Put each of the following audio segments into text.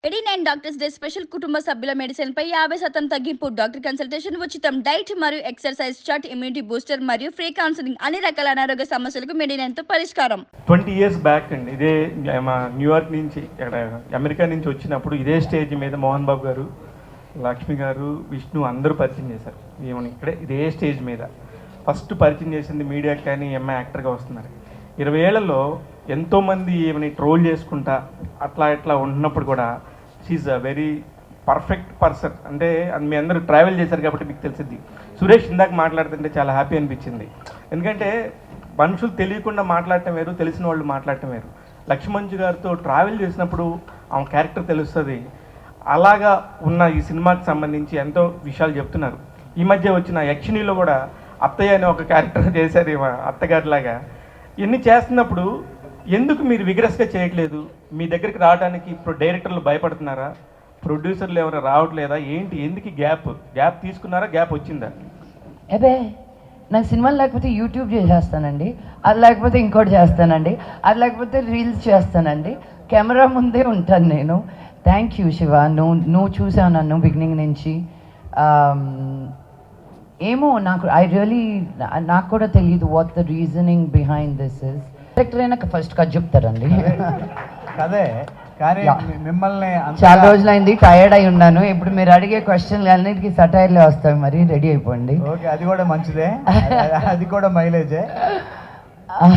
89 doctors day special కుటుంబ సభ్యుల medicine పై 50% తగ్గింపు. డాక్టర్ కన్సల్టేషన్ ఉచితం. డైట్ మరియు ఎక్సర్సైజ్ చార్ట్, ఇమ్యూనిటీ బూస్టర్ మరియు ఫ్రీ కౌన్సిలింగ్. అన్ని రకాల అనారోగ్య సమస్యలకు మెడినైన్ తో పరిష్కారం. 20 years బ్యాక్ అండి, ఇదే మా న్యూయార్క్ నుంచి ఇక్కడ అమెరికా నుంచి వచ్చినప్పుడు ఇదే స్టేజ్ మీద మోహన్ బాబు గారు, లక్ష్మి గారు, విష్ణు అందరూ పరిచయం చేశారు. ఏమని ఇక్కడే ఇదే స్టేజ్ మీద ఫస్ట్ పరిచయం చేసింది మీడియాకి, కానీ అమ్మాయి యాక్టర్గా వస్తున్నారు. 20 ఏళ్లలో ఎంతోమంది ఏమని ట్రోల్ చేసుకుంటా అట్లా ఇట్లా ఉంటున్నప్పుడు కూడా she a very perfect person. అంటే మీ అందరూ ట్రావెల్ చేశారు కాబట్టి మీకు తెలిసింది. సురేష్ ఇందాక మాట్లాడుతుంటే చాలా హ్యాపీ అనిపించింది. ఎందుకంటే మనుషులు తెలియకుండా మాట్లాడటం వేరు, తెలిసిన వాళ్ళు మాట్లాడటం వేరు. లక్ష్మణ్ గారితో ట్రావెల్ చేసినప్పుడు ఆమె క్యారెక్టర్ తెలుస్తుంది. అలాగా ఉన్న ఈ సినిమాకి సంబంధించి ఎంతో విషయాలు చెప్తున్నారు. ఈ మధ్య వచ్చిన యక్షిణిలో కూడా అత్తయ్య అనే ఒక క్యారెక్టర్ చేశారు అత్తగారిలాగా. ఇవన్నీ చేస్తున్నప్పుడు ఎందుకు మీరు విగ్రెస్గా చేయట్లేదు? మీ దగ్గరికి రావడానికి ఇప్పుడు డైరెక్టర్లు భయపడుతున్నారా? ప్రొడ్యూసర్లు ఎవరైనా రావట్లేదా? ఏంటి, ఎందుకు గ్యాప్ తీసుకున్నారా? గ్యాప్ వచ్చిందా? అదే నాకు సినిమాలు లేకపోతే యూట్యూబ్ చేసేస్తానండి, అది లేకపోతే ఇంకోటి చేస్తానండి, అది లేకపోతే రీల్స్ చేస్తానండి. కెమెరా ముందే ఉంటాను నేను. థ్యాంక్ యూ శివ, నువ్వు చూసావు నన్ను బిగినింగ్ నుంచి. ఏమో నాకు కూడా తెలియదు what the reasoning behind this is. Director అయినాక ఫస్ట్ కట్ చెప్తారండి. అదే కానీ మిమ్మల్ని చాలా రోజులైంది, టైర్డ్ అయి ఉన్నాను. ఇప్పుడు మీరు అడిగే క్వశ్చన్లు అన్నిటికీ సటైర్లే వస్తాయి, మరి రెడీ అయిపోండి. ఓకే, అది కూడా మంచిదే, అది కూడా మైలేజే.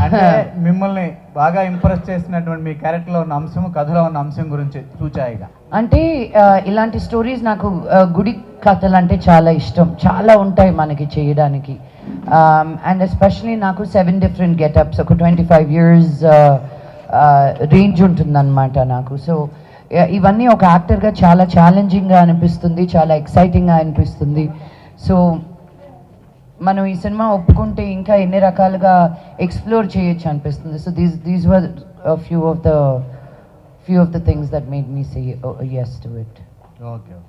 అంటే మిమ్మల్ని బాగా ఇంప్రెస్ చేసినటువంటి మీ క్యారెక్టర్లో ఉన్న అంశం, కథలో ఉన్న అంశం గురించి చూచాయిగా. అంటే ఇలాంటి స్టోరీస్ నాకు గుడి కథలు అంటే చాలా ఇష్టం. చాలా ఉంటాయి మనకి చేయడానికి. అండ్ ఎస్పెషలీ నాకు 7 different గెటప్స్, ఒక 25 years రేంజ్ ఉంటుందన్నమాట నాకు. సో ఇవన్నీ ఒక యాక్టర్గా చాలా ఛాలెంజింగ్గా అనిపిస్తుంది, చాలా ఎక్సైటింగ్గా అనిపిస్తుంది. సో మనం ఈ సినిమా ఒప్పుకుంటే ఇంకా ఎన్ని రకాలుగా ఎక్స్ప్లోర్ చేయొచ్చు అనిపిస్తుంది. So these were few of the things that made me say yes to it. Okay.